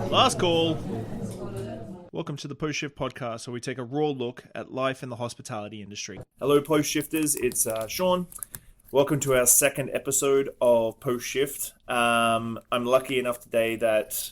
Last call. Welcome to the Post Shift Podcast, where we take a raw look at life in the hospitality industry. Hello, Post Shifters. It's Shawn. Welcome to our second episode of Post Shift. I'm lucky enough today that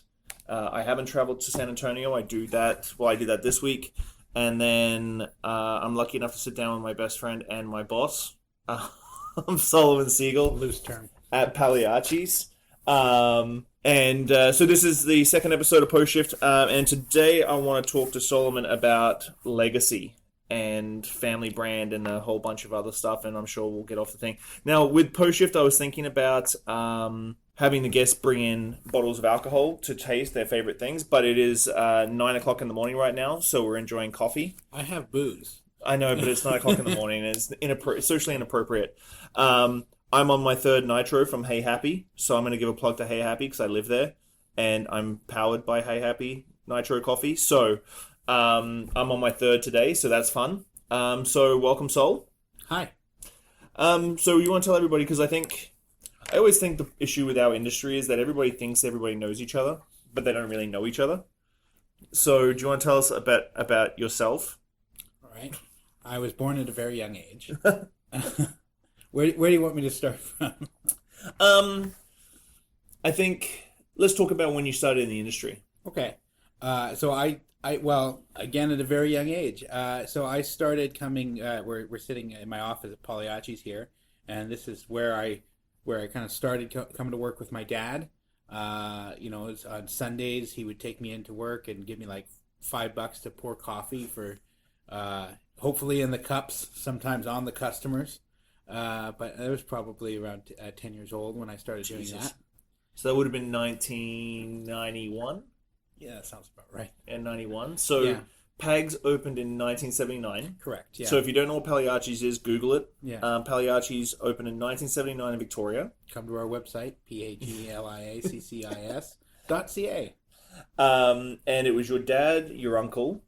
I haven't traveled to San Antonio. I did that this week. And then I'm lucky enough to sit down with my best friend and my boss. I'm Solomon Siegel. Loose term. At Pagliacci's. So this is the second episode of Post Shift, and today I want to talk to Solomon about legacy and family brand and a whole bunch of other stuff, and I'm sure we'll get off the thing. Now, with Post Shift, I was thinking about having the guests bring in bottles of alcohol to taste their favorite things, but it is 9 o'clock in the morning right now, so we're enjoying coffee. I have booze. I know, but it's 9 o'clock in the morning, and it's socially inappropriate. I'm on my third nitro from Hey Happy, so I'm going to give a plug to Hey Happy because I live there, and I'm powered by Hey Happy Nitro Coffee. So I'm on my third today, so that's fun. So welcome, Sol. Hi. So you want to tell everybody, because I always think the issue with our industry is that everybody thinks everybody knows each other, but they don't really know each other. So do you want to tell us about yourself? All right. I was born at a very young age. Where do you want me to start from? I think let's talk about when you started in the industry. Okay. So I again at a very young age. So I started coming. We're sitting in my office at Pagliacci's here, and this is where I kind of started coming to work with my dad. It was on Sundays he would take me into work and give me like $5 to pour coffee for, hopefully in the cups, sometimes on the customers. But I was probably around 10 years old when I started doing that. So that would have been 1991? Yeah, that sounds about right. And 91. So yeah. Pags opened in 1979. Correct, yeah. So if you don't know what Pagliacci's is, Google it. Yeah. Pagliacci's opened in 1979 in Victoria. Come to our website, pagliaccis.ca. And it was your dad, your uncle,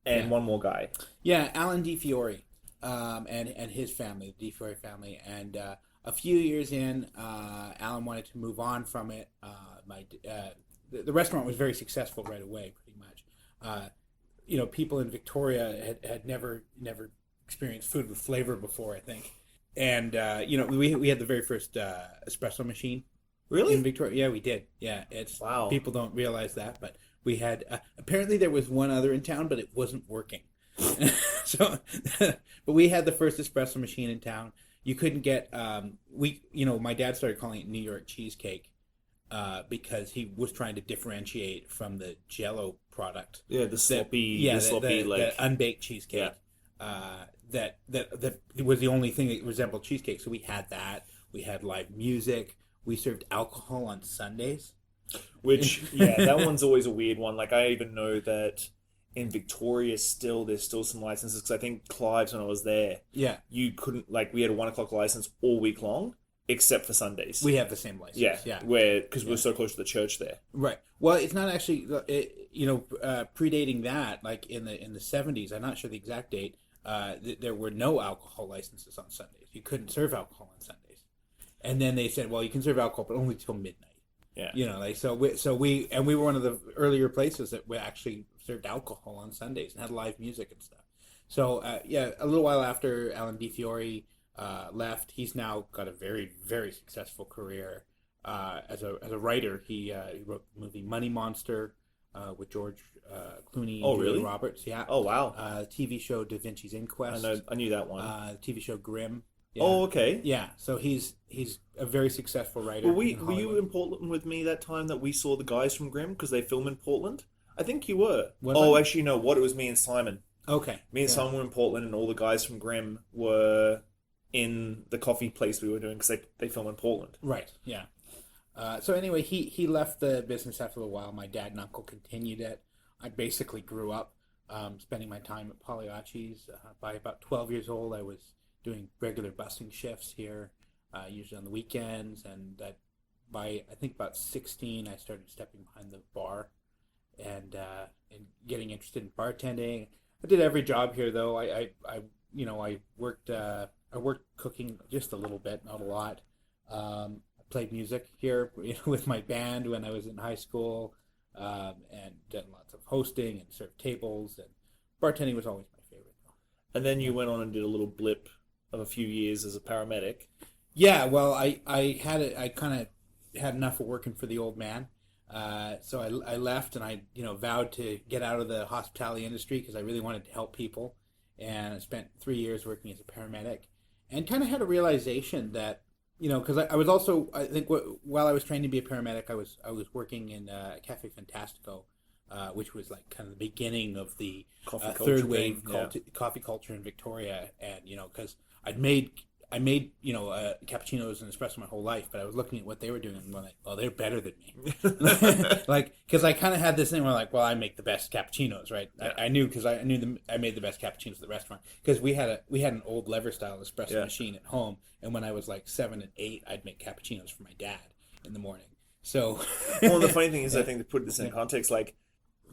and one more guy. Yeah, Alan DiFiore. And his family, the DiFiore family, and a few years in, Alan wanted to move on from it. The restaurant was very successful right away, pretty much. People in Victoria had never experienced food with flavor before, I think, and we had the very first espresso machine. Really? In Victoria? Yeah, we did. Yeah, wow. People don't realize that, but we had. Apparently, there was one other in town, but it wasn't working. But we had the first espresso machine in town. You couldn't get my dad started calling it New York cheesecake because he was trying to differentiate from the Jell-O product. Yeah, the unbaked cheesecake. Yeah. That was the only thing that resembled cheesecake. So we had that. We had live music. We served alcohol on Sundays. Which that one's always a weird one. Like I even know that in Victoria there's still some licenses, because I think Clive's, when I was there, you couldn't, we had a 1 o'clock license all week long except for Sundays. We have the same license. Because we're so close to the church there. Right. Well, it's not actually predating that, like in the 70s. I'm not sure the exact date. There were no alcohol licenses on Sundays. You couldn't serve alcohol on Sundays, and then they said, well, you can serve alcohol, but only till midnight. Yeah. We were one of the earlier places that we actually served alcohol on Sundays and had live music and stuff. So a little while after Alan DiFiore left, he's now got a very, very successful career as a writer. He wrote the movie Money Monster with George Clooney and Julia Roberts. Yeah. Oh wow. TV show Da Vinci's Inquest. I knew that one. TV show Grimm. Yeah. Oh, okay. Yeah, so he's a very successful writer. Were you in Portland with me that time that we saw the guys from Grimm, because they film in Portland? I think you were. Actually, no. It was me and Simon. Okay. Me and Simon were in Portland, and all the guys from Grimm were in the coffee place we were doing, because they film in Portland. Right. Yeah. So anyway, he left the business after a while. My dad and uncle continued it. I basically grew up spending my time at Pagliacci's. By about 12 years old, I was doing regular busing shifts here, usually on the weekends, and that by I think about 16, I started stepping behind the bar and getting interested in bartending. I did every job here, though. I worked cooking just a little bit, not a lot. I played music here with my band when I was in high school. and done lots of hosting and served tables, and bartending was always my favorite. And then you went on and did a little blip of a few years as a paramedic. Yeah, well, I kind of had enough of working for the old man. So I left, and I vowed to get out of the hospitality industry because I really wanted to help people. And I spent 3 years working as a paramedic, and kind of had a realization that because I was also, I think, while I was trained to be a paramedic, I was working in Cafe Fantastico, which was like kind of the beginning of the third wave coffee culture in Victoria, and because I made cappuccinos and espresso my whole life, but I was looking at what they were doing and I'm like, oh, they're better than me. Like, because I kind of had this thing where like, well, I make the best cappuccinos, right? Yeah. I knew because I knew I made the best cappuccinos at the restaurant because we had an old lever style espresso machine at home, and when I was like 7 and 8, I'd make cappuccinos for my dad in the morning. So, well, the funny thing is, I think to put this in context, like,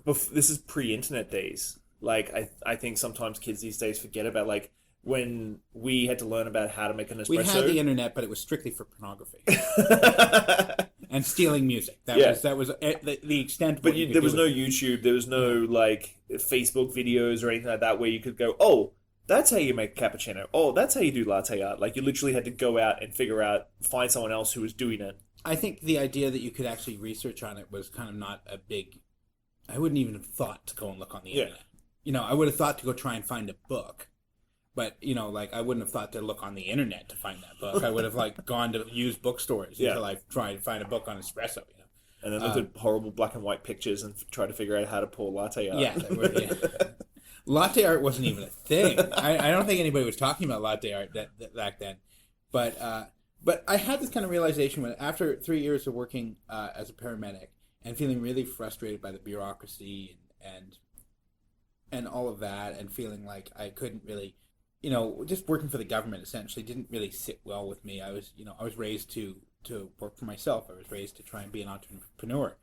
this is pre-internet days. Like, I think sometimes kids these days forget about like, when we had to learn about how to make an espresso. We had the internet, but it was strictly for pornography and stealing music. That was the extent. But there was no YouTube. There was no like Facebook videos or anything like that where you could go, oh, that's how you make cappuccino. Oh, that's how you do latte art. Like, you literally had to go out and find someone else who was doing it. I think the idea that you could actually research on it was kind of not a big. I wouldn't even have thought to go and look on the internet. I would have thought to go try and find a book. But, like, I wouldn't have thought to look on the internet to find that book. I would have, like, gone to used bookstores until I tried to find a book on espresso, And then looked at horrible black and white pictures and tried to figure out how to pour latte art. Yeah. Latte art wasn't even a thing. I don't think anybody was talking about latte art back then. But I had this kind of realization when, after 3 years of working as a paramedic and feeling really frustrated by the bureaucracy and all of that, and feeling like I couldn't really... just working for the government essentially didn't really sit well with me. I was raised to work for myself. I was raised to try and be an entrepreneur,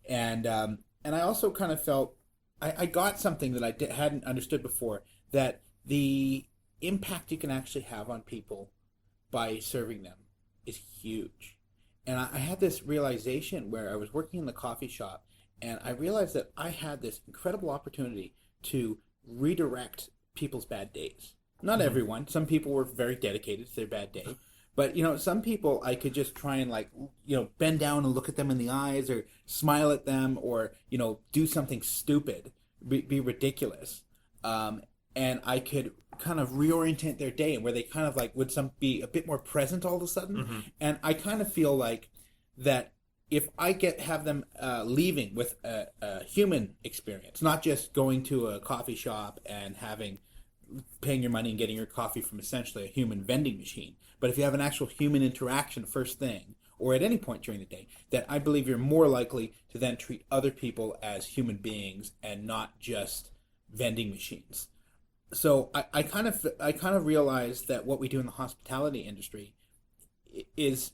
and I also kind of felt I got something that I hadn't understood before, that the impact you can actually have on people by serving them is huge. And I had this realization where I was working in the coffee shop, and I realized that I had this incredible opportunity to redirect people's bad days. Not everyone. Some people were very dedicated to their bad day. But, some people I could just try and, like, bend down and look at them in the eyes, or smile at them, or, do something stupid, be ridiculous. And I could kind of reorientate their day, where they kind of, like, would be a bit more present all of a sudden. Mm-hmm. And I kind of feel like that if I have them leaving with a human experience, not just going to a coffee shop and paying your money and getting your coffee from essentially a human vending machine. But if you have an actual human interaction first thing, or at any point during the day, that I believe you're more likely to then treat other people as human beings and not just vending machines. So I kind of realized that what we do in the hospitality industry is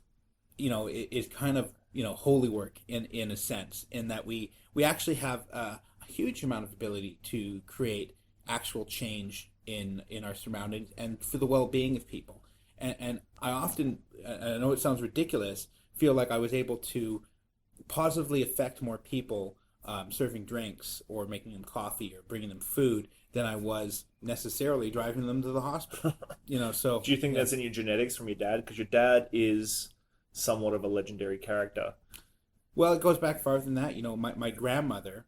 kind of holy work in a sense, in that we actually have a huge amount of ability to create actual change in our surroundings and for the well-being of people. And I often, I know it sounds ridiculous, feel like I was able to positively affect more people serving drinks or making them coffee or bringing them food than I was necessarily driving them to the hospital. So do you think that's in your genetics from your dad? Because your dad is somewhat of a legendary character. Well, it goes back farther than that. My grandmother,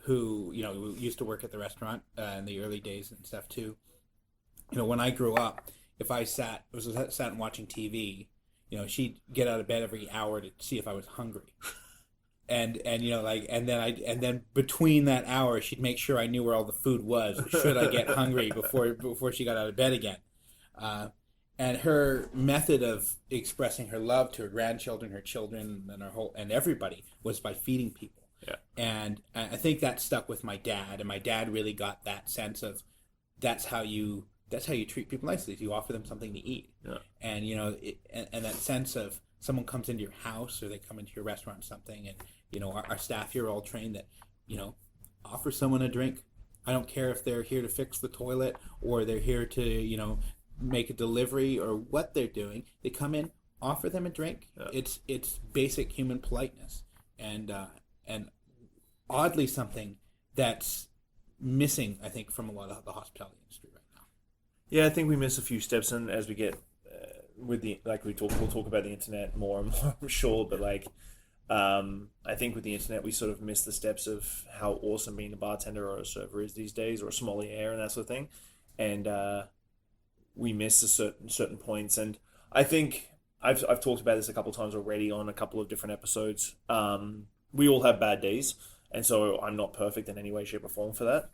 who used to work at the restaurant in the early days and stuff too. When I grew up, if I sat and watching TV, she'd get out of bed every hour to see if I was hungry, and then between that hour, she'd make sure I knew where all the food was, should I get hungry before she got out of bed again. And her method of expressing her love to her grandchildren, her children, and everybody was by feeding people. Yeah. And I think that stuck with my dad, and my dad really got that sense of that's how you treat people nicely. You offer them something to eat. Yeah. And and that sense of someone comes into your house or they come into your restaurant or something, and our staff here are all trained that offer someone a drink. I don't care if they're here to fix the toilet or they're here to make a delivery or what they're doing. They come in, offer them a drink. Yeah. It's basic human politeness. And and oddly something that's missing, I think, from a lot of the hospitality industry right now. Yeah, I think we miss a few steps, and as we get with the we'll talk about the internet more and more, I'm sure. But I think with the internet, we sort of miss the steps of how awesome being a bartender or a server is these days, or a sommelier and that sort of thing, and we miss a certain points. And I think I've talked about this a couple of times already on a couple of different episodes. We all have bad days, and so I'm not perfect in any way, shape, or form for that.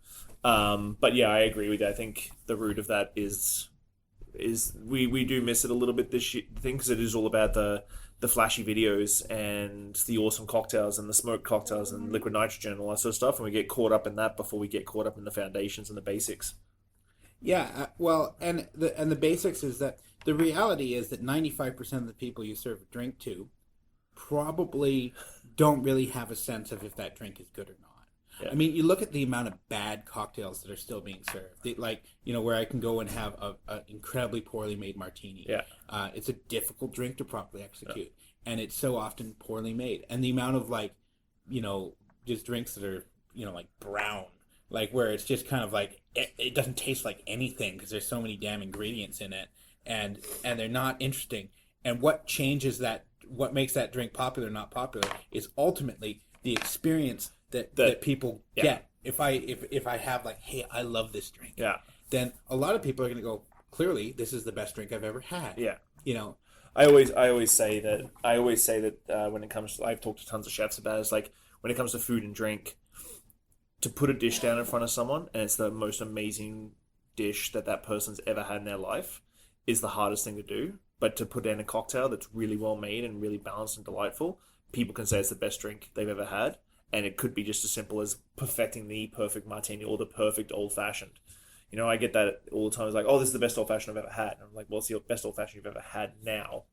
But yeah, I agree with you. I think the root of that is we do miss it a little bit this thing, because it is all about the flashy videos and the awesome cocktails and the smoked cocktails and liquid nitrogen and all that sort of stuff, and we get caught up in that before we get caught up in the foundations and the basics. Yeah, well, and the basics is that the reality is that 95% of the people you serve a drink to probably don't really have a sense of if that drink is good or not. Yeah. I mean, you look at the amount of bad cocktails that are still being served. Where I can go and have an incredibly poorly made martini. Yeah. It's a difficult drink to properly execute, and it's so often poorly made. And the amount of just drinks that are brown, where it's just kind of it doesn't taste like anything because there's so many damn ingredients in it, and they're not interesting. And what changes that? What makes that drink popular or not popular is ultimately the experience that people get. If I have hey, I love this drink, then a lot of people are going to go, clearly this is the best drink I've ever had. I always say that when it comes to, I've talked to tons of chefs about it, it's when it comes to food and drink, to put a dish down in front of someone and it's the most amazing dish that person's ever had in their life is the hardest thing to do. But to put down a cocktail that's really well made and really balanced and delightful, people can say it's the best drink they've ever had. And it could be just as simple as perfecting the perfect martini or the perfect old-fashioned. I get that all the time. It's this is the best old-fashioned I've ever had. And I'm like, well, it's the best old-fashioned you've ever had now.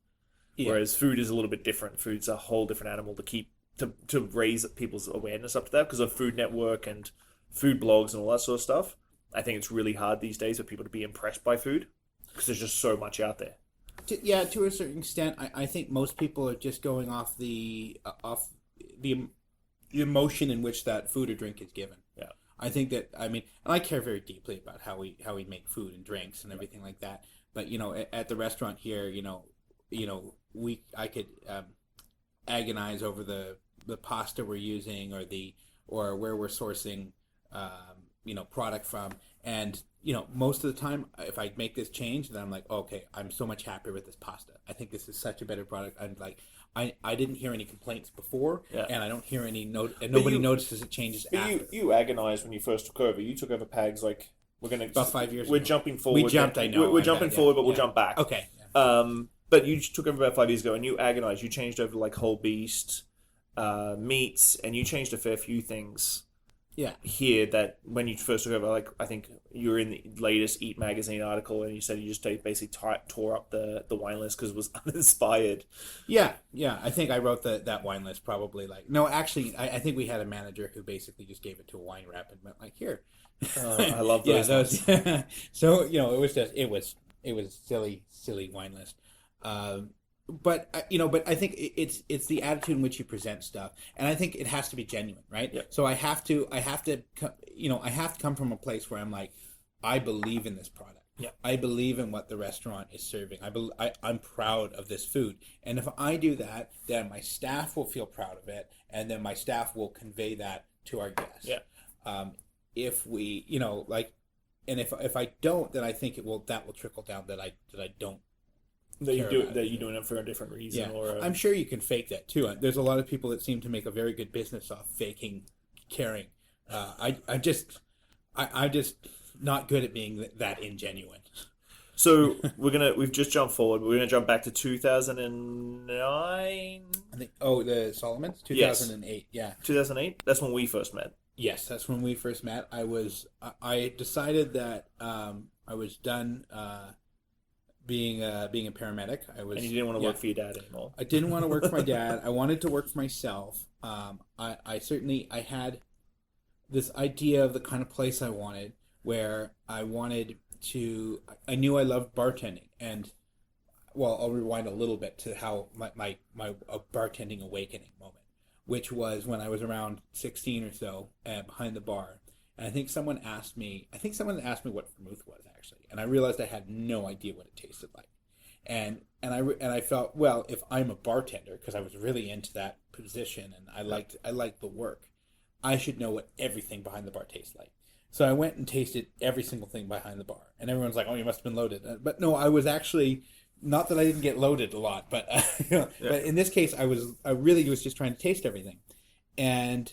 Yeah. Whereas food is a little bit different. Food's a whole different animal to raise people's awareness up to that, because of Food Network and food blogs and all that sort of stuff. I think it's really hard these days for people to be impressed by food because there's just so much out there. To a certain extent, I think most people are just going off the emotion in which that food or drink is given. Yeah, I think that and I care very deeply about how we make food and drinks and everything like that. But at the restaurant here, I could agonize over the pasta we're using or where we're sourcing product from, and most of the time if I make this change, then I'm like, okay, I'm so much happier with this pasta. I think this is such a better product. I'm like, I didn't hear any complaints before, and I don't hear any and nobody notices it changes after. You agonized when you first took over. You took over Pags about 5 years we're ago. Jumping forward. We jumped, I know. We're jumping forward, but we'll jump back. Okay. But you took over about 5 years ago, and you agonized. You changed over to whole beast meats, and you changed a fair few things. Yeah. Here, that when you first took over, I think you were in the latest Eat magazine article, and you said you just basically tore up the wine list because it was uninspired. Yeah. I think I wrote that wine list probably no, actually, I think we had a manager who basically just gave it to a wine rep and went here. I love those. So it was silly wine list. But I think it's the attitude in which you present stuff, and I think it has to be genuine, right? Yeah. So I have to come from a place where I'm like, I believe in this product. Yeah. I believe in what the restaurant is serving. I'm proud of this food, and if I do that, then my staff will feel proud of it, and then my staff will convey that to our guests. Yeah. If we, and if I don't, then I think that will trickle down that I don't. You're doing it for a different reason. Yeah. Or I'm sure you can fake that too. There's a lot of people that seem to make a very good business off faking caring. I'm just not good at being that ingenuine. So we've just jumped forward, but we're gonna jump back to 2009. I think the Solomons, 2008. Yes. Yeah, 2008. That's when we first met. Yes, that's when we first met. I decided that I was done. Being a paramedic, And you didn't want to work for your dad anymore. I didn't want to work for my dad. I wanted to work for myself. I had this idea of the kind of place I wanted, where I knew I loved bartending, and I'll rewind a little bit to how my bartending awakening moment which was when I was around 16 or so, behind the bar. And I think someone asked me what vermouth was, actually, and I realized I had no idea what it tasted like. And I felt, well, if I'm a bartender, because I was really into that position and I liked the work, I should know what everything behind the bar tastes like. So I went and tasted every single thing behind the bar, and everyone's like, "Oh, you must have been loaded." But no, I was actually, not that I didn't get loaded a lot, but but in this case, I really was just trying to taste everything, and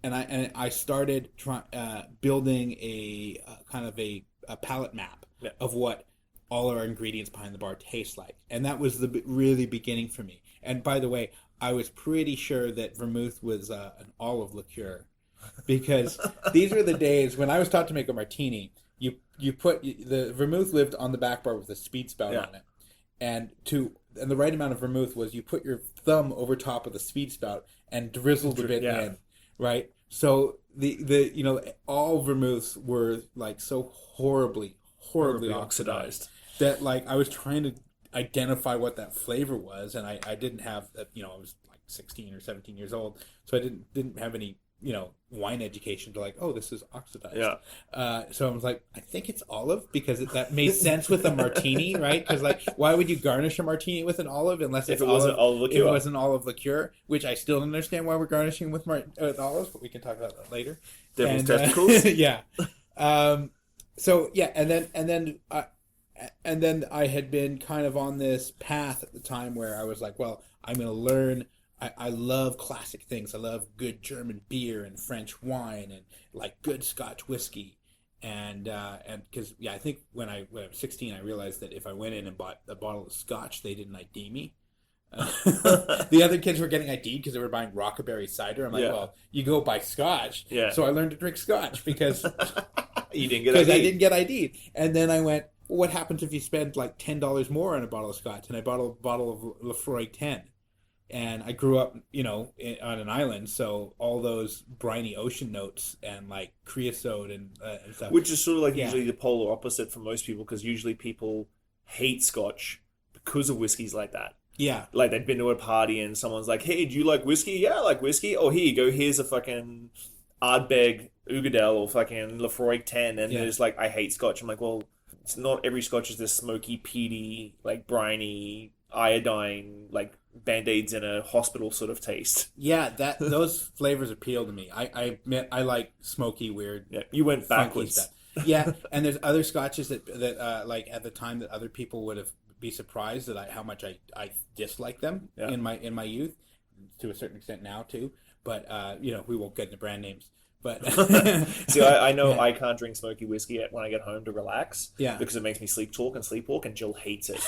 I started building a kind of a palate map of what all our ingredients behind the bar taste like, and that was the really beginning for me. And by the way, I was pretty sure that vermouth was an olive liqueur, because these were the days when I was taught to make a martini. You put the vermouth lived on the back bar with a speed spout on it, and the right amount of vermouth was you put your thumb over top of the speed spout and drizzled a bit in, right? So the all vermouths were like so horribly oxidized that like I was trying to identify what that flavor was, and I didn't have I was like 16 or 17 years old, so I didn't have any wine education to like, oh, this is oxidized. So I was like, I think it's olive, because that made sense with a martini, right? Because like, why would you garnish a martini with an olive unless it wasn't olive liqueur? If it was an olive liqueur, which I still don't understand why we're garnishing with olives, but we can talk about that later. Devil's testicles. Yeah. So yeah, and then I had been kind of on this path at the time where I was like, well, I'm going to learn. I love classic things. I love good German beer and French wine and like good Scotch whiskey, and because I think when I was 16, I realized that if I went in and bought a bottle of Scotch, they didn't ID me. The other kids were getting ID'd because they were buying Rockaberry cider. I'm like, well, you go buy Scotch. So I learned to drink Scotch because you didn't get ID'd. I didn't get ID'd, and then I went, well, what happens if you spend like $10 more on a bottle of Scotch? And I bought a bottle of Lefroy 10. And I grew up, on an island, so all those briny ocean notes and like creosote and stuff. Which is sort of like usually the polar opposite for most people, because usually people hate Scotch because of whiskeys like that. Yeah. Like they've been to a party and someone's like, hey, do you like whiskey? Yeah, I like whiskey. Oh, here you go. Here's a fucking Ardbeg Ugadel or fucking Lefroy 10. And they're just like, I hate Scotch. I'm like, well, it's not every Scotch is this smoky, peaty, like briny, iodine, like Band-Aids in a hospital sort of taste. Yeah, those flavors appeal to me. I like smoky, weird. Yeah, you went backwards. Stuff. Yeah, and there's other scotches that like at the time that other people would have be surprised at how much I dislike them in my youth, to a certain extent now too. But we won't get into brand names. But see, I know I can't drink smoky whiskey when I get home to relax. Yeah, because it makes me sleep talk, and Jill hates it.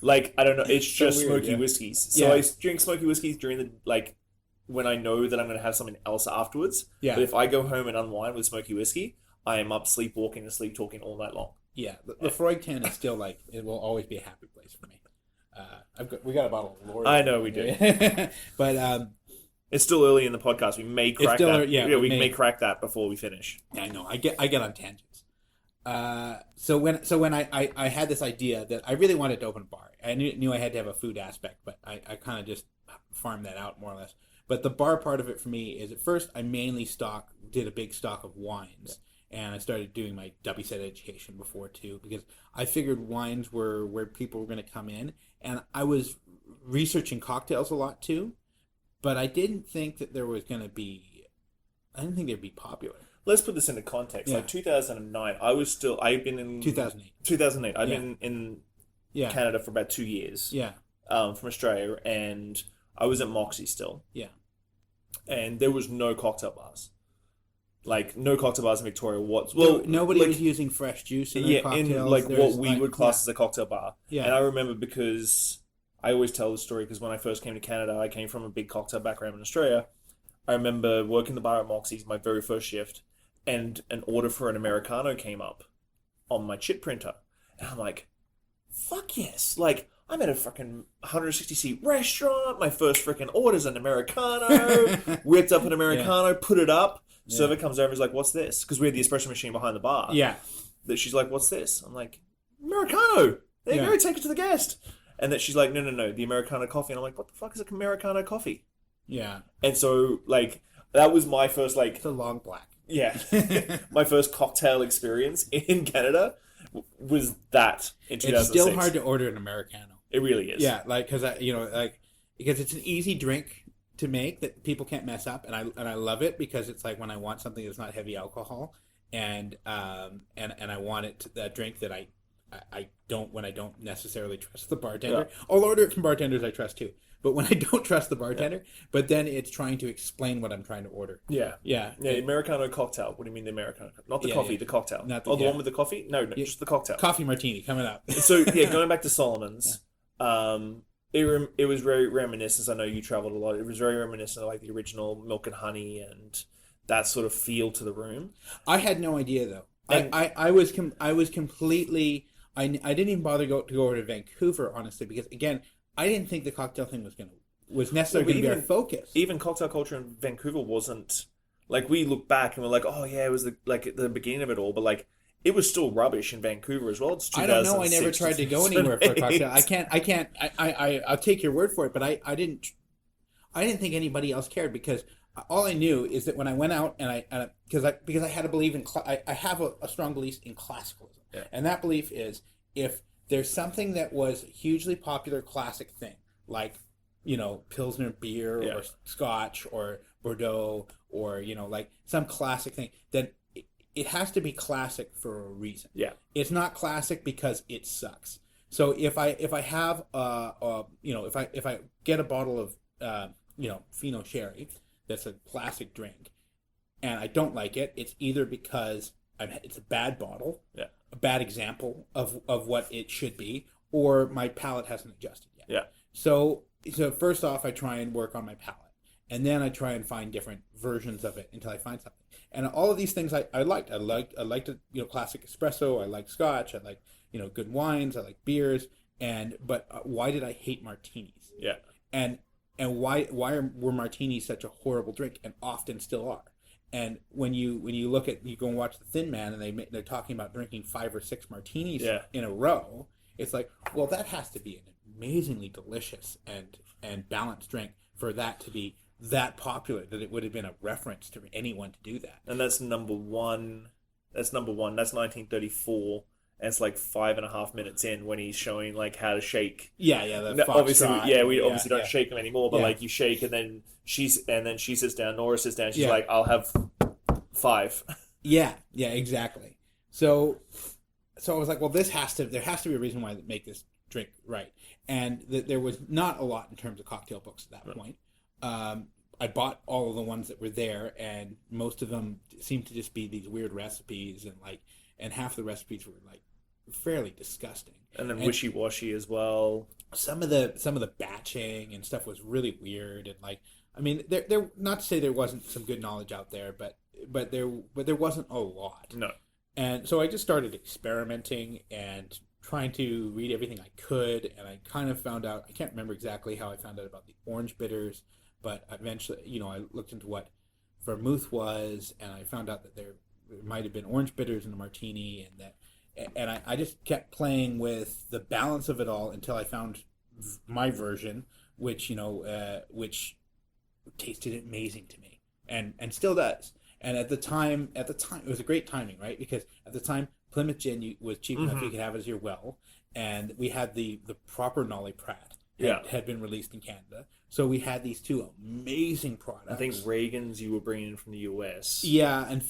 Like, I don't know, it's just so weird, smoky whiskeys. So I drink smoky whiskeys during the when I know that I'm going to have something else afterwards. Yeah. But if I go home and unwind with smoky whiskey, I am up sleepwalking and sleep talking all night long. Yeah, the Freud 10 is still like, it will always be a happy place for me. We got a bottle of Lord. I know we do. But it's still early in the podcast. We may crack that. Yeah, we may crack that before we finish. I know. I get on tangents. So when I had this idea that I really wanted to open a bar. I knew I had to have a food aspect, but I kind of just farmed that out more or less. But the bar part of it for me is, at first I mainly did a big stock of wines. And I started doing my Dubby set education before too, because I figured wines were where people were going to come in. And I was researching cocktails a lot too. But I didn't think that there was going to be... I didn't think they'd be popular. Let's put this into context. Yeah. Like 2009, I've been in... 2008. 2008. I've been in Canada for about 2 years. Yeah. From Australia. And I was at Moxie still. Yeah. And there was no cocktail bars. Like, no cocktail bars in Victoria. Nobody was using fresh juice in their cocktails. In what we would class as a cocktail bar. Yeah. And I remember, because... I always tell the story because when I first came to Canada, I came from a big cocktail background in Australia. I remember working the bar at Moxie's, my very first shift, and an order for an Americano came up on my chip printer. And I'm like, fuck yes. Like, I'm at a fucking 160-seat restaurant. My first freaking order's an Americano. Whipped up an Americano, put it up. Server comes over and is like, what's this? Because we had the espresso machine behind the bar. Yeah. That she's like, what's this? I'm like, Americano. There you go, take it to the guest. And that she's like, no, the Americano coffee. And I'm like, what the fuck is a Americano coffee? Yeah. And so, like, that was my first, like... It's a long black. Yeah. My first cocktail experience in Canada was that in 2006. It's still hard to order an Americano. It really is. Yeah, like, because it's an easy drink to make that people can't mess up, and I love it because it's like when I want something that's not heavy alcohol, and I want it that drink that I don't necessarily trust the bartender. Yeah. I'll order it from bartenders I trust too. But when I don't trust the bartender, but then it's trying to explain what I'm trying to order. Yeah. Americano cocktail. What do you mean the Americano? Not the coffee, the cocktail. Not the one with the coffee? No, just the cocktail. Coffee martini coming up. So, going back to Solomon's, it was very reminiscent. I know you traveled a lot. It was very reminiscent of like the original Milk and Honey and that sort of feel to the room. I had no idea though. I was completely. I didn't even bother to go over to Vancouver, honestly, because again, I didn't think the cocktail thing was necessarily going to be our focus. Even cocktail culture in Vancouver wasn't like, we look back and we're like, oh yeah, it was the beginning of it all, but like it was still rubbish in Vancouver as well. It's I don't know. I never tried to go anywhere for a cocktail. I can't. I'll take your word for it, but I didn't think anybody else cared, because all I knew is that when I went out because I had a belief in I have a strong belief in classicalism, and that belief is if there's something that was a hugely popular classic thing, like, Pilsner beer or Scotch or Bordeaux or, like some classic thing, then it has to be classic for a reason. Yeah. It's not classic because it sucks. So if I have if I get a bottle of Fino Sherry that's a classic drink and I don't like it, it's either because it's a bad bottle, a bad example of what it should be, or my palate hasn't adjusted yet. Yeah. So first off, I try and work on my palate, and then I try and find different versions of it until I find something. And all of these things I liked. I liked classic espresso. I like Scotch. I like good wines. I like beers. But why did I hate martinis? Yeah. And were martinis such a horrible drink, and often still are? And when you go and watch The Thin Man, and they're talking about drinking 5 or 6 martinis in a row, it's like, well, that has to be an amazingly delicious and balanced drink for that to be that popular that it would have been a reference to anyone to do that. And that's number one. That's 1934. And it's like 5.5 minutes in when he's showing like how to shake. Yeah. Obviously don't shake them anymore, but like you shake, and then she sits down. Nora sits down. She's like, "I'll have 5." Yeah, exactly. So I was like, well, there has to be a reason why they make this drink right. And there was not a lot in terms of cocktail books at that point. I bought all of the ones that were there, and most of them seemed to just be these weird recipes, and half the recipes were like fairly disgusting. And then wishy-washy as well. Some of the batching and stuff was really weird, and like, I mean, there not to say there wasn't some good knowledge out there, but there wasn't a lot. No. And so I just started experimenting and trying to read everything I could, and I kind of found out, I can't remember exactly how I found out about the orange bitters, but eventually, I looked into what vermouth was, and I found out that there might have been orange bitters in a martini, and I just kept playing with the balance of it all until I found my version, which tasted amazing to me, and still does. And at the time, it was a great timing, right? Because at the time, Plymouth Gin was cheap enough you could have it as your well, and we had the proper Nolly Pratt had been released in Canada. So we had these two amazing products. I think Reagan's you were bringing in from the US. Yeah, and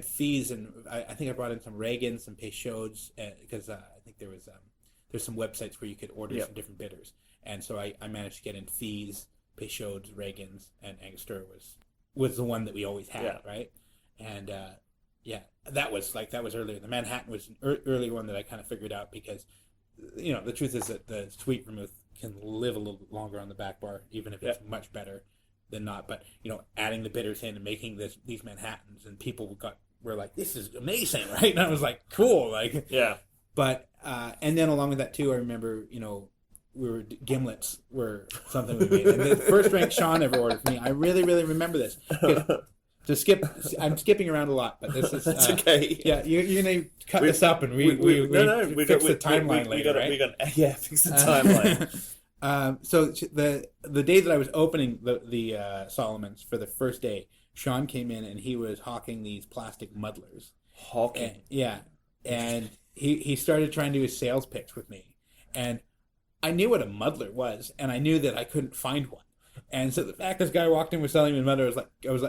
Fees, and I think I brought in some Reagan's, some Peychaud's, because I think there's some websites where you could order some different bitters, and so I managed to get in Fees, Peychaud's, Reagan's, and Angostura was the one that we always had, right? And that was earlier. The Manhattan was an earlier one that I kind of figured out, because the truth is that the sweet vermouth can live a little longer on the back bar, even if it's much better than not. But adding the bitters in and making these Manhattans, and people were like, "This is amazing," right? And I was like, "Cool," like But and then along with that too, I remember gimlets were something we made, and the first drink Shawn ever ordered for me. I really, really remember this. I'm skipping around a lot, but this is that's okay. Yeah, you're gonna cut this up, and we fix the timeline later, right? Fix the timeline. So the day that I was opening the Solomons for the first day, Sean came in and he was hawking these plastic muddlers. Hawking. Yeah, and he started trying to do a sales pitch with me, and I knew what a muddler was, and I knew that I couldn't find one. And so the fact this guy walked in with selling me a muddler,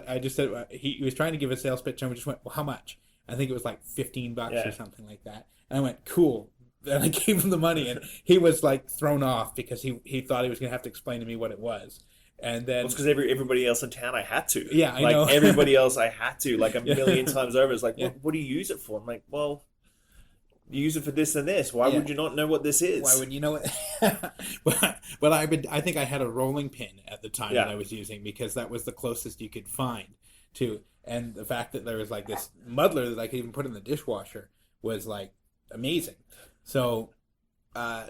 I just said he was trying to give a sales pitch, and we just went, well, how much? I think it was like $15 or something like that. And I went, cool. And I gave him the money, and he was like thrown off because he thought he was going to have to explain to me what it was. And then It's because everybody else in town I had to. Yeah, I like, know. Everybody else I had to, like a million times over. It's like, what do you use it for? I'm like, well, you use it for this and this. Why would you not know what this is? Why would you know it? But I think I had a rolling pin at the time that I was using because that was the closest you could find to. And the fact that there was like this muddler that I could even put in the dishwasher was like amazing. So I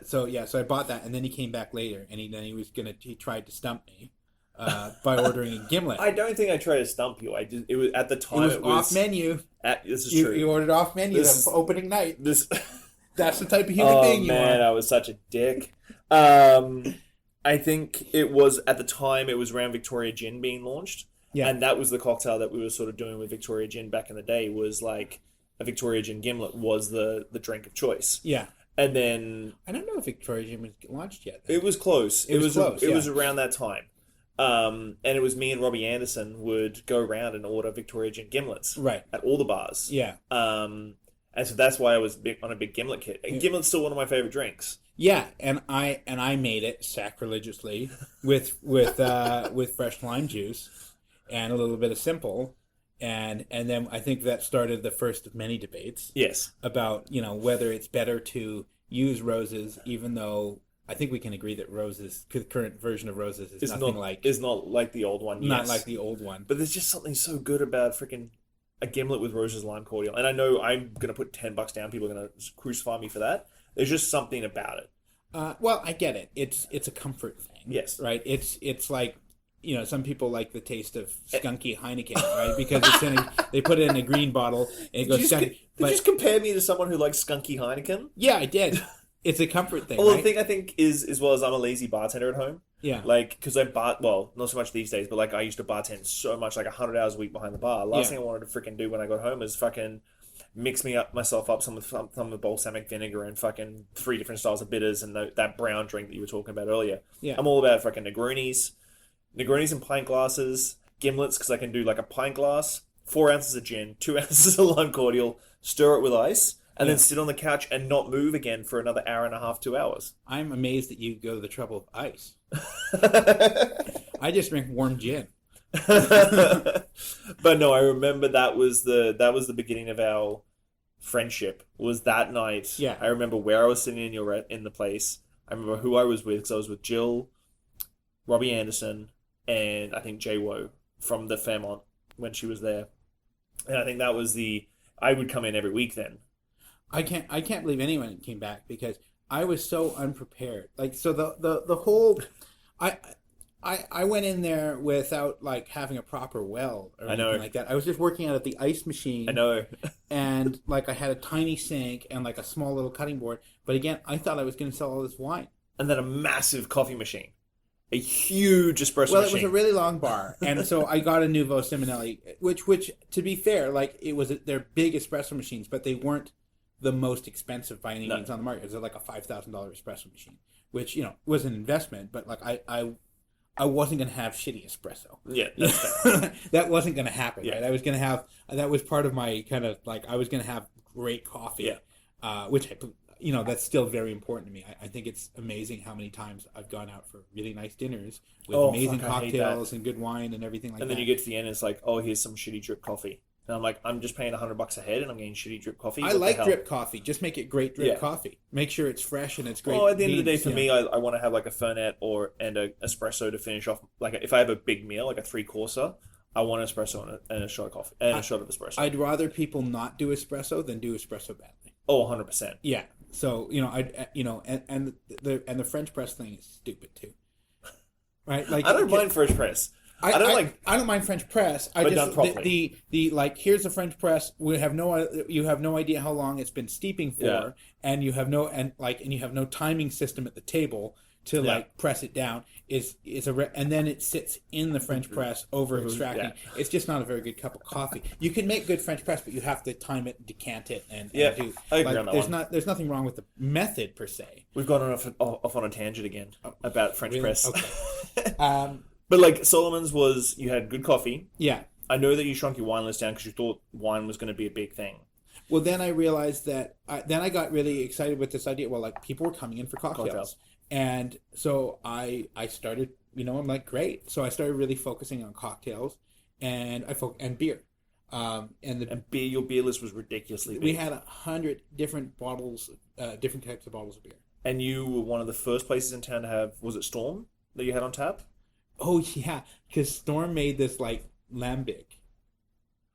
bought that, and then he came back later, and he tried to stump me by ordering a gimlet. I don't think I tried to stump you. It was at the time. It was off menu. This is true. You ordered off menu opening night. That's the type of human oh being you man, are. I was such a dick. I think it was at the time. It was around Victoria Gin being launched, and that was the cocktail that we were sort of doing with Victoria Gin back in the day. Was like a Victoria Gin gimlet was the drink of choice. Yeah. And then I don't know if Victoria Gin was launched yet. It was close. It was close. It was around that time. And it was me and Robbie Anderson would go around and order Victoria Gin gimlets at all the bars. Yeah. And so that's why I was on a big gimlet kit. And gimlet's still one of my favorite drinks. Yeah, and I made it sacrilegiously with fresh lime juice and a little bit of simple. And then I think that started the first of many debates. Yes. About, whether it's better to use roses, even though I think we can agree that the current version of roses is not like the old one. Not like the old one. But there's just something so good about freaking a gimlet with roses lime cordial. And I know I'm going to put $10 down. People are going to crucify me for that. There's just something about it. Well, I get it. It's a comfort thing. Yes. Right? It's like, some people like the taste of skunky Heineken, right? Because they put it in a green bottle and it goes skunky. Did you just compare me to someone who likes skunky Heineken? Yeah, I did. It's a comfort thing. Well, right? the thing I think is, as well as I'm a lazy bartender at home. Yeah. Like, because not so much these days, but like I used to bartend so much, like 100 hours a week behind the bar. Last thing I wanted to freaking do when I got home is fucking mix myself up some with balsamic vinegar and fucking 3 different styles of bitters and that brown drink that you were talking about earlier. Yeah. I'm all about fucking Negronis in pint glasses, gimlets, because I can do like a pint glass, 4 ounces of gin, 2 ounces of lime cordial, stir it with ice, and then sit on the couch and not move again for another hour and a half, 2 hours. I'm amazed that you go to the trouble of ice. I just drink warm gin. But no, I remember that was the beginning of our friendship. Was that night? Yeah. I remember where I was sitting in the place. I remember who I was with, because I was with Jill, Robbie Anderson, and I think Jay Woe from the Fairmont when she was there. And I think that was I would come in every week then. I can't believe anyone came back because I was so unprepared. Like, so the whole I went in there without like having a proper well or anything like that. I was just working out at the ice machine. I know. And like I had a tiny sink and like a small little cutting board. But again, I thought I was going to sell all this wine. And then a massive coffee machine. A huge espresso machine. Well, it was a really long bar. And so I got a Nuvo Simonelli, which to be fair, like it was their big espresso machines, but they weren't the most expensive by any means on the market. It was like a $5,000 espresso machine, which, was an investment, but like I wasn't going to have shitty espresso. Yeah, that's fair. That wasn't going to happen, right? I was going to have, that was part of my kind of like, I was going to have great coffee, which that's still very important to me. I think it's amazing how many times I've gone out for really nice dinners with amazing cocktails and good wine and everything like that. And then you get to the end and it's like, oh, here's some shitty drip coffee. And I'm like, I'm just paying $100 a head and I'm getting shitty drip coffee. I like drip coffee. Just make it great drip coffee. Make sure it's fresh and it's great. Well, at the end of the day, for me, I want to have like a Fernet and a espresso to finish off. Like if I have a big meal, like a 3-courser, I want an espresso and a shot of coffee and a shot of espresso. I'd rather people not do espresso than do espresso badly. Oh, 100%. Yeah. So and the French press thing is stupid too, right? Like I don't mind French press. I don't mind French press. I but just done properly. the like here's the French press. You have no idea how long it's been steeping for, and you have no timing system at the table to like press it down and then it sits in the French press over extracting. Yeah. It's just not a very good cup of coffee. You can make good French press, but you have to time it, decant it, and I agree on that there's one. there's nothing wrong with the method per se. We've gone off on a tangent again about French Really? press. Okay. But like Solomon's was, you had good coffee. Yeah. I know that you shrunk your wine list down because you thought wine was going to be a big thing. Well, then I realized that. Then I got really excited with this idea. Well, like people were coming in for cocktails. And so I started. I'm like, great. So I started really focusing on cocktails, and and beer. And beer, your beer list was ridiculously big. We had 100 different bottles, different types of bottles of beer. And you were one of the first places in town to have, was it Storm that you had on tap? Oh yeah, because Storm made this like lambic.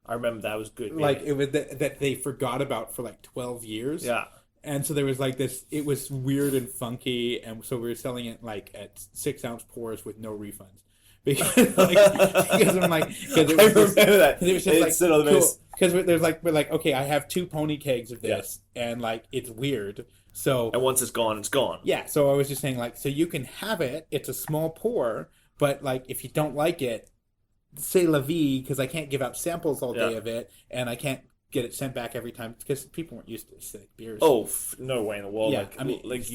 I remember that was good. Like it was that they forgot about for like 12 years. Yeah. And so there was like this, it was weird and funky, and so we were selling it like at 6-ounce pours with no refunds. Because I'm like, because it was just, remember that. It was just it's like, cool. Because we're like, okay, I have 2 pony kegs of this, and like, it's weird. So, and once it's gone, it's gone. Yeah, so I was just saying like, so you can have it, it's a small pour, but like, if you don't like it, c'est la vie, because I can't give out samples all day of it, and I can't get it sent back every time because people weren't used to acidic beers. Oh, no way in the world. Yeah, like, I mean, like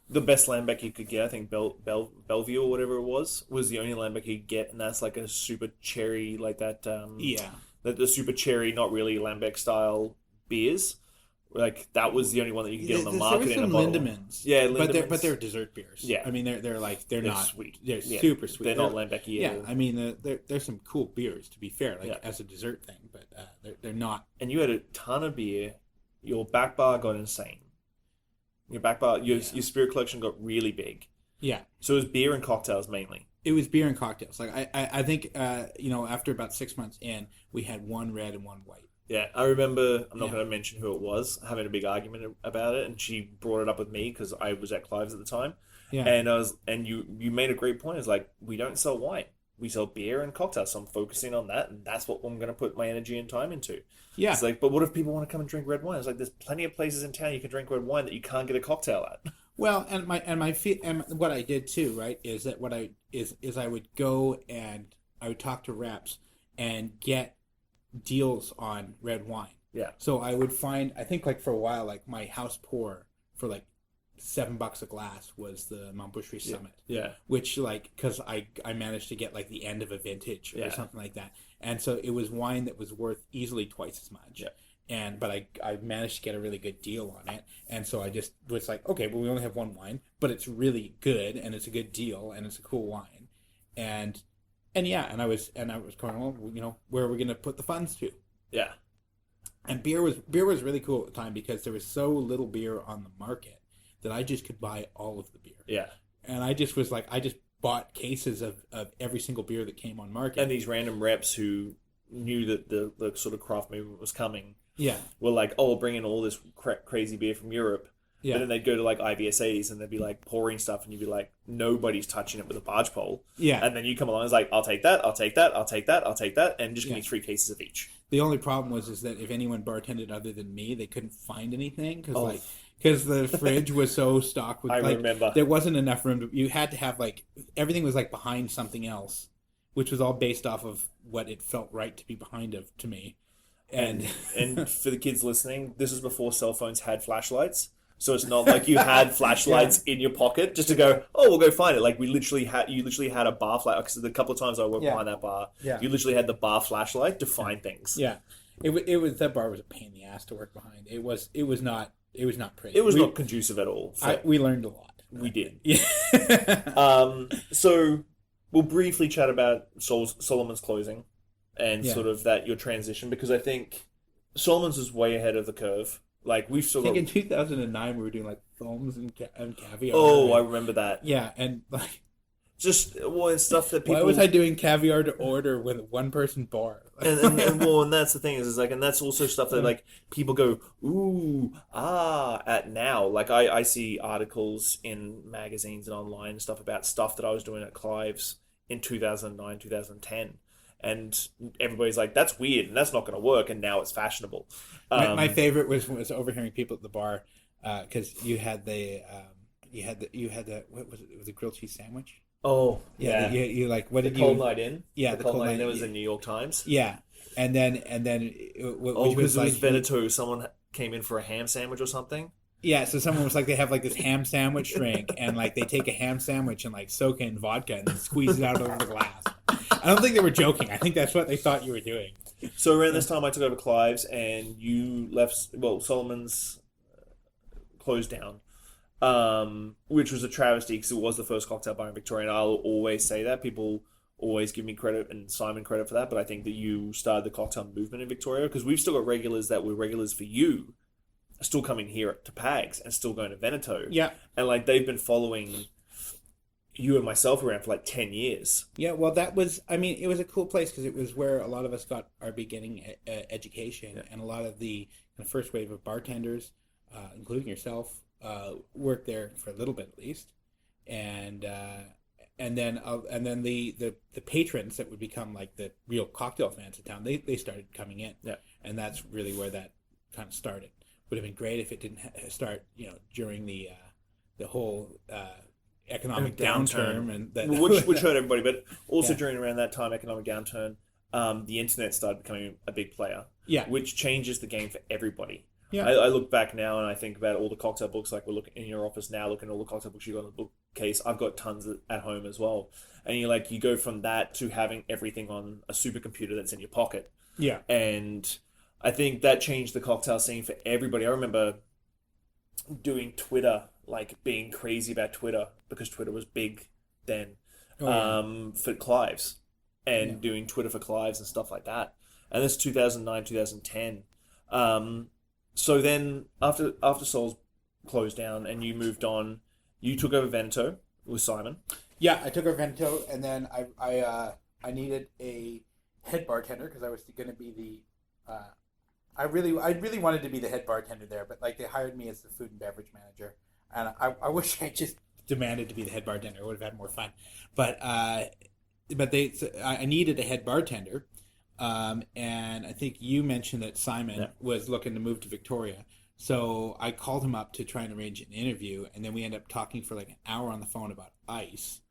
the best lambic you could get, I think Bellevue or whatever it was the only lambic you could get, and that's like a super cherry, like that. The super cherry, not really lambic style beers. Like that was the only one that you could get on the market in a bottle. Lindemans. Yeah, Lindemans. But they're dessert beers. Yeah, I mean they're not sweet. They're super sweet. They're not lambic-y. Yeah, I mean there's some cool beers to be fair, like as a dessert thing, but they're not. And you had a ton of beer. Your back bar got insane. Your back bar, your spirit collection got really big. Yeah. So it was beer and cocktails mainly. It was beer and cocktails. Like I think after about 6 months in, we had 1 red and 1 white. Yeah, I remember, I'm not going to mention who it was, having a big argument about it, and she brought it up with me because I was at Clive's at the time. Yeah. And you made a great point. It's like, we don't sell wine. We sell beer and cocktails, so I'm focusing on that, and that's what I'm going to put my energy and time into. Yeah. It's like, but what if people want to come and drink red wine? It's like, there's plenty of places in town you can drink red wine that you can't get a cocktail at. Well, and what I did too, right, is that I would go and I would talk to reps and get deals on red wine. Yeah. So I would find, I think like for a while, like my house pour for like $7 a glass was the Mount Bushry Summit. Yeah. Which like, cause I managed to get like the end of a vintage or something like that. And so it was wine that was worth easily twice as much. Yeah. But I managed to get a really good deal on it. And so I just was like, okay, well we only have 1 wine, but it's really good and it's a good deal and it's a cool wine. And I was going, well, where are we going to put the funds to? Yeah. And beer was really cool at the time because there was so little beer on the market that I just could buy all of the beer. Yeah. And I just was like, I just bought cases of every single beer that came on market. And these random reps who knew that the sort of craft movement was coming. Yeah. Were like, oh, we'll bring in all this crazy beer from Europe. Yeah. But then they'd go to like IVSAs and they'd be like pouring stuff and you'd be like, nobody's touching it with a barge pole. Yeah. And then you come along and it's like, I'll take that, I'll take that, I'll take that, I'll take that, and just give me 3 cases of each. The only problem was that if anyone bartended other than me, they couldn't find anything because the fridge was so stocked with. I remember there wasn't enough room. You had to have like everything was like behind something else, which was all based off of what it felt right to be behind to me. And for the kids listening, this was before cell phones had flashlights. So it's not like you had flashlights in your pocket just to go, oh, we'll go find it. Like you literally had a bar flash. Because the couple of times I worked behind that bar, you literally had the bar flashlight to find things. Yeah, it was that bar was a pain in the ass to work behind. It was not pretty. It was not conducive at all. We learned a lot. We did. Yeah. So we'll briefly chat about Solomon's closing and sort of your transition, because I think Solomon's is way ahead of the curve. Like we've still in 2009 we were doing like foams and caviar. Oh, I remember that. Yeah, and like just it's stuff that people. Why was I doing caviar to order with a 1-person bar? and that's the thing is like, and that's also stuff that like people go at now. Like I see articles in magazines and online and stuff about stuff that I was doing at Clive's in 2009, 2010. And everybody's like, that's weird and that's not going to work, and now it's fashionable. My favorite was overhearing people at the bar because you had the you had the what was it? It was a grilled cheese sandwich. Oh, Yeah, yeah. you like what The did Cold you? Night In. Yeah, The Cold Night In. There was the New York Times. Yeah, and then Oh, which because it was like Veneto. Someone came in for a ham sandwich or something. yeah. So someone was like they have like this ham sandwich drink, and like they take a ham sandwich and like soak it in vodka and then squeeze it out over the glass. I don't think they were joking. I think that's what they thought you were doing. So around this time, I took over Clive's, and you left. Well, Solomon's closed down, which was a travesty because it was the first cocktail bar in Victoria. And I'll always say that. People always give me credit and Simon credit for that, but I think that you started the cocktail movement in Victoria because we've still got regulars that were regulars for you, still coming here to Pags and still going to Veneto. Yeah, and like they've been following you and myself around for like 10 years. yeah. Well, that was. I mean, it was a cool place because it was where a lot of us got our beginning education, and a lot of the first wave of bartenders, including yourself, worked there for a little bit at least, and then the patrons that would become like the real cocktail fans of town, they started coming in. Yeah, and that's really where that kind of started. Would have been great if it didn't start during the whole economic downturn and that which hurt everybody, but also Yeah. during around that time economic downturn, the internet started becoming a big player. Yeah. which changes the game for everybody. Yeah. I look back now and I think about all the cocktail books. Like we're looking in your office now, looking at all the cocktail books you got in the bookcase. I've got tons at home as well, and you go from that to having everything on a supercomputer that's in your pocket. Yeah. And I think that changed the cocktail scene for everybody. I remember doing Twitter, like being crazy about Twitter because Twitter was big then, for Clive's and doing Twitter for Clive's and stuff like that. And this 2009, 2010. So then after Soul's closed down and you moved on, you took over Veneto with Simon. Yeah, I took over Veneto, and then I needed a head bartender because I was going to be the I really wanted to be the head bartender there, but like they hired me as the food and beverage manager, and I wish I just demanded to be the head bartender. I would have had more fun, but I needed a head bartender, and I think you mentioned that Simon was looking to move to Victoria, so I called him up to try and arrange an interview, and then we ended up talking for like an hour on the phone about ice.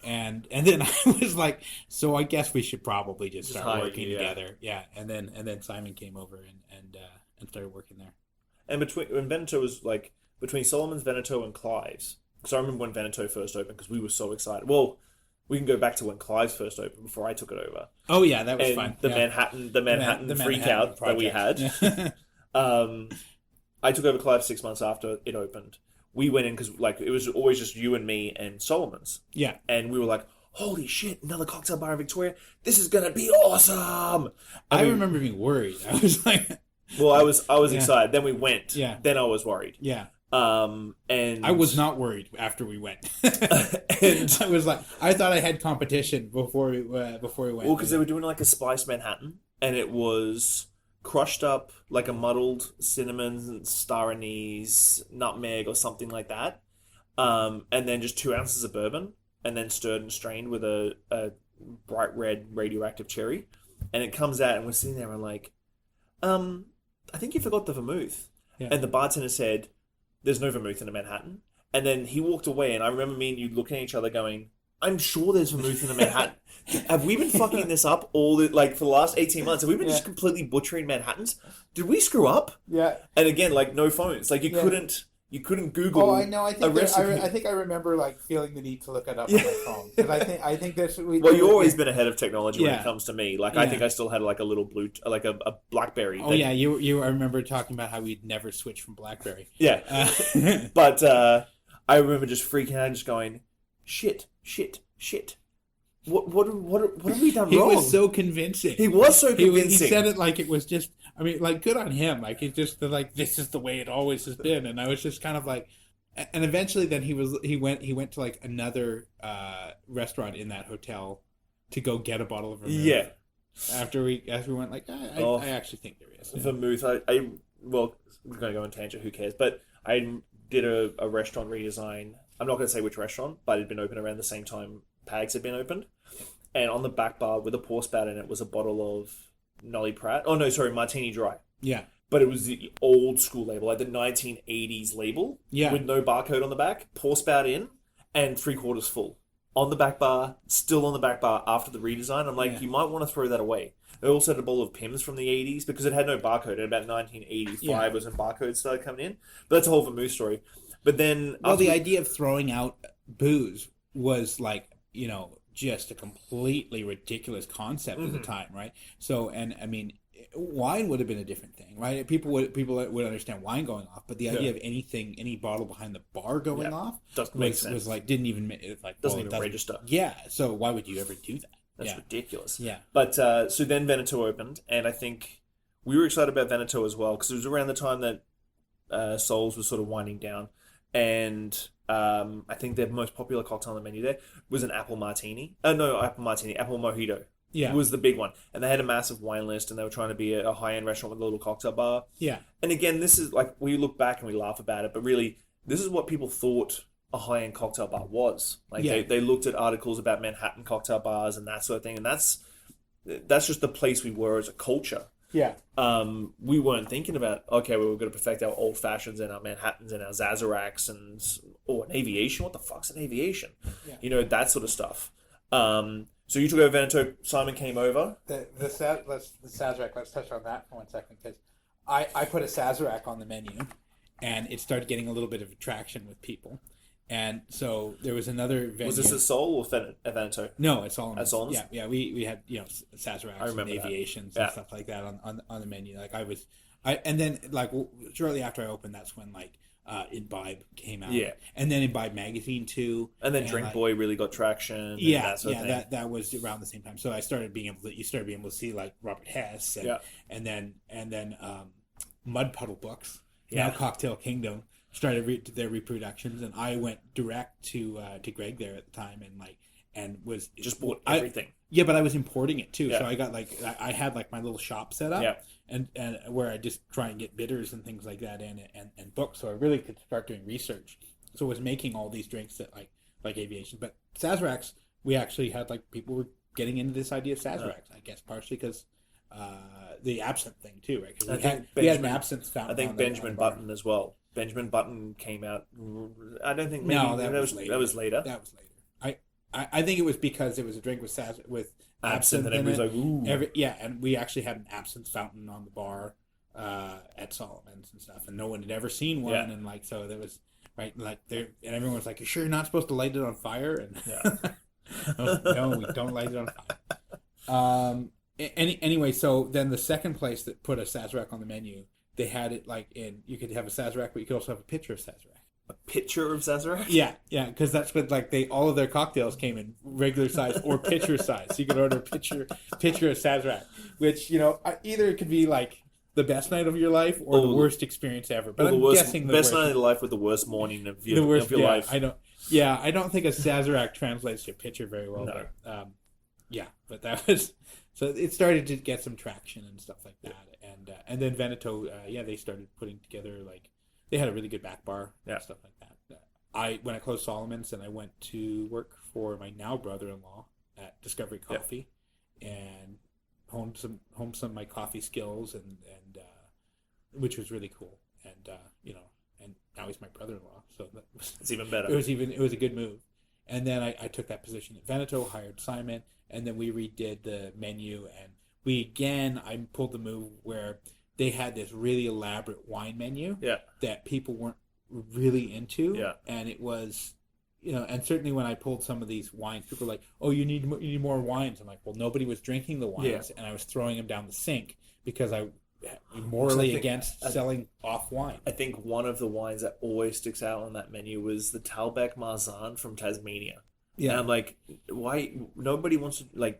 And then I was like, so I guess we should probably just start working together. Yeah. And then Simon came over and started working there. And when Veneto was like between Solomon's, Veneto, and Clive's, because I remember when Veneto first opened because we were so excited. Well, we can go back to when Clive's first opened before I took it over. Oh yeah, that was fun. The Manhattan freak out that we had. I took over Clive 6 months after it opened. We went in because like it was always just you and me and Solomon's. Yeah. And we were like, holy shit, another cocktail bar in Victoria. This is gonna be awesome. I remember being worried. I was like, well, I was excited. Then we went. Yeah. Then I was worried. Yeah. And I was not worried after we went. And I was like, I thought I had competition before we went. Well, because they were doing like a spiced Manhattan, and it was crushed up like a muddled cinnamon, star anise, nutmeg, or something like that, and then just 2 ounces of bourbon, and then stirred and strained with a bright red radioactive cherry, and it comes out, and we're sitting there and like, I think you forgot the vermouth, and the bartender said, "There's no vermouth in a Manhattan," and then he walked away, and I remember me and you looking at each other, going, I'm sure there's vermouth in a Manhattan. Have we been fucking this up for the last 18 months? Have we been just completely butchering Manhattans? Did we screw up? Yeah. And again, like no phones. Like you couldn't Google. Oh, I know. I think I remember like feeling the need to look it up on my phone because I think that's what we. Well, you've always been ahead of technology when it comes to me. Like I think I still had like a little a BlackBerry. Oh yeah, you. I remember talking about how we'd never switch from BlackBerry. Yeah, but I remember just freaking out, and just going, shit. What have we done wrong? He was so convincing. He was so convincing. He said it like it was just. I mean, like good on him. Like it just like this is the way it always has been, and I was just kind of like. And eventually, then he went to like another restaurant in that hotel to go get a bottle of vermouth. Yeah. After we went like I actually think there is vermouth. Well, we're going to go on tangent. Who cares? But I did a restaurant redesign. I'm not going to say which restaurant, but it had been open around the same time Pags had been opened. And on the back bar with a pour spout in it was a bottle of Nolly Pratt. Oh, no, sorry, Martini Dry. Yeah. but it was the old school label, like the 1980s label, Yeah. with no barcode on the back, pour spout in, and 3/4 full. On the back bar, still on the back bar after the redesign. I'm like, Yeah. you might want to throw that away. They also had a bowl of Pimm's from the 80s because it had no barcode. In about 1985 was when barcodes started coming in. But that's a whole vermouth story. But then... Well, the idea of throwing out booze was like, just a completely ridiculous concept at the time, right? So, and I mean, wine would have been a different thing, right? People would understand wine going off, but the idea of any bottle behind the bar going off doesn't make sense. was like, didn't even, like, doesn't even register. Yeah, so why would you ever do that? That's ridiculous. Yeah. But so then Veneto opened, and I think we were excited about Veneto as well because it was around the time that Souls was sort of winding down, and I think their most popular cocktail on the menu there was an apple martini. Apple mojito. Yeah. Was the big one. And they had a massive wine list, and they were trying to be a high-end restaurant with a little cocktail bar. Yeah. And again, this is like, we look back and we laugh about it, but really, this is what people thought a high-end cocktail bar was. Like, they looked at articles about Manhattan cocktail bars and that sort of thing, and that's just the place we were as a culture. Yeah. We weren't thinking about, okay, we were going to perfect our old fashions and our Manhattans and our Sazeracs and an aviation. What the fuck's an aviation? Yeah. That sort of stuff. So you took over Veneto. Simon came over. The Sazerac. Let's touch on that for 1 second, because I put a Sazerac on the menu, and it started getting a little bit of traction with people. And so there was another venue. Was this a Soul or Veneto? No, it's Solomon. At Solomon's? Yeah. We had Sazeracs and aviations and stuff like that on the menu. And then shortly after I opened, that's when Imbibe came out. Yeah. And then Imbibe magazine too. And then Drink Boy really got traction. That sort of thing. That was around the same time. So I started being able to see like Robert Hess and then Mud Puddle Books. Now Cocktail Kingdom started their reproductions, and I went direct to Greg there at the time, and was just bought everything. But I was importing it too. So I got I had my little shop set up, and where I just try and get bitters and things like that in and books, so I really could start doing research. So I was making all these drinks that like aviation, but Sazeracs, we actually had people were getting into this idea of Sazeracs. I guess partially because the absinthe thing too, right? Because we had an absinthe fountain. I think Benjamin Button as well. Benjamin Button came out. I don't think. Maybe, no, that was later. That was later. I think it was because it was a drink with absinthe, and everybody's like, ooh. And we actually had an absinthe fountain on the bar at Solomon's and stuff, and no one had ever seen one, and so there was and everyone was like, "You sure you're not supposed to light it on fire?" And no, we don't light it on fire. Anyway, so then the second place that put a Sazerac on the menu, they had it you could have a Sazerac, but you could also have a pitcher of Sazerac. A pitcher of Sazerac? Yeah, because that's what all of their cocktails came in regular size or pitcher size. So you could order a pitcher of Sazerac, which either it could be the best night of your life or the worst experience ever. But I'm guessing the best night of your life with the worst morning of your life. I don't think a Sazerac translates to a pitcher very well. No. But, but that was so it started to get some traction and stuff like that, and then Veneto, they started putting together they had a really good back bar and stuff like that. When I closed Solomon's, and I went to work for my now brother-in-law at Discovery Coffee, and honed some of my coffee skills, and which was really cool. And and now he's my brother-in-law, so it's even better. It was a good move. And then I took that position at Veneto, hired Simon, and then we redid the menu, and I pulled the move where they had this really elaborate wine menu that people weren't really into, and it was, and certainly when I pulled some of these wines, people were like, "Oh, you need more wines." I'm like, "Well, nobody was drinking the wines, and I was throwing them down the sink because I morally against selling off wine." I think one of the wines that always sticks out on that menu was the Talbec Marzahn from Tasmania. Yeah, and I'm like, why nobody wants to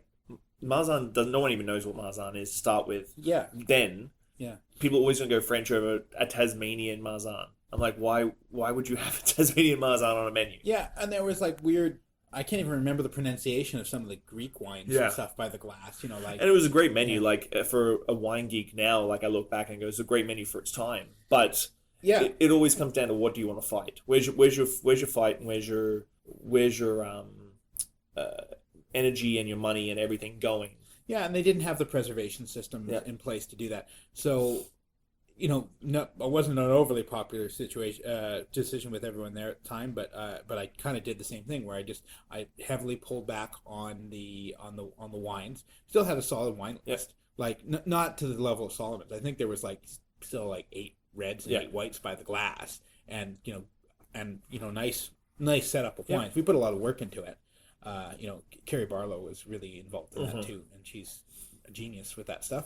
Marzahn? No one even knows what Marzahn is to start with. Yeah, then. Yeah, people always gonna go French over a Tasmanian Marzahn. I'm like, why would you have a Tasmanian Marzahn on a menu? Yeah, and there was weird. I can't even remember the pronunciation of some of the Greek wines and stuff by the glass. And it was a great menu. For a wine geek now, I look back and go, it's a great menu for its time. But it always comes down to what do you want to fight? Where's your fight? And where's your energy and your money and everything going? Yeah, and they didn't have the preservation system in place to do that. So, it wasn't an overly popular decision with everyone there at the time, but I kind of did the same thing where I heavily pulled back on the wines. Still had a solid wine list, like not to the level of Solomon's. I think there was like still like 8 reds and 8 whites by the glass, and nice setup of wines. We put a lot of work into it. Carrie Barlow was really involved in that too, and she's a genius with that stuff.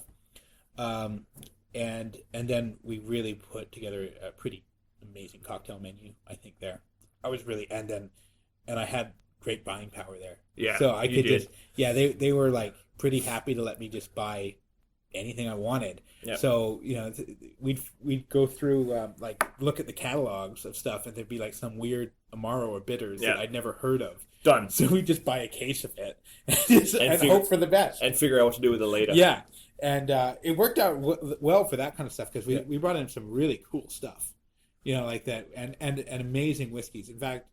And then we really put together a pretty amazing cocktail menu, I think, there. I was really, and I had great buying power there. Yeah. So I could they were like pretty happy to let me just buy anything I wanted. Yep. So, we'd go through, look at the catalogs of stuff, and there'd be like some weird Amaro or bitters that I'd never heard of. Done. So we'd just buy a case of it and hope for the best. And figure out what to do with it later. Yeah. And it worked out well for that kind of stuff, because we brought in some really cool stuff, like that, and amazing whiskeys. In fact,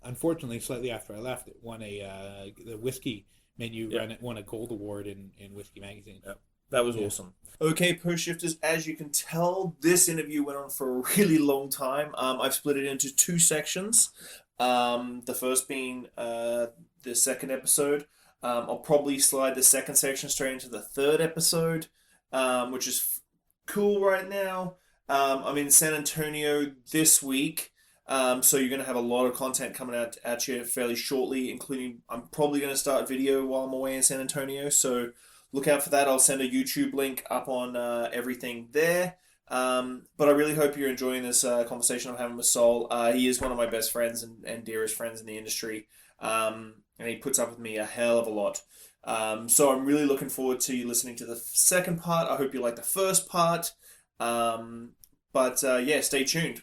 unfortunately, slightly after I left, it won the whiskey menu won a gold award in Whiskey Magazine. Yep. That was awesome. Okay, Post Shifters, as you can tell, this interview went on for a really long time. I've split it into 2 sections. The first being the second episode. I'll probably slide the second section straight into the third episode, which is cool right now. I'm in San Antonio this week, so you're going to have a lot of content coming out at you fairly shortly, including I'm probably going to start video while I'm away in San Antonio, so look out for that. I'll send a YouTube link up on everything there. But I really hope you're enjoying this conversation I'm having with Soole. He is one of my best friends and dearest friends in the industry. And he puts up with me a hell of a lot. So I'm really looking forward to you listening to the second part. I hope you like the first part. But stay tuned.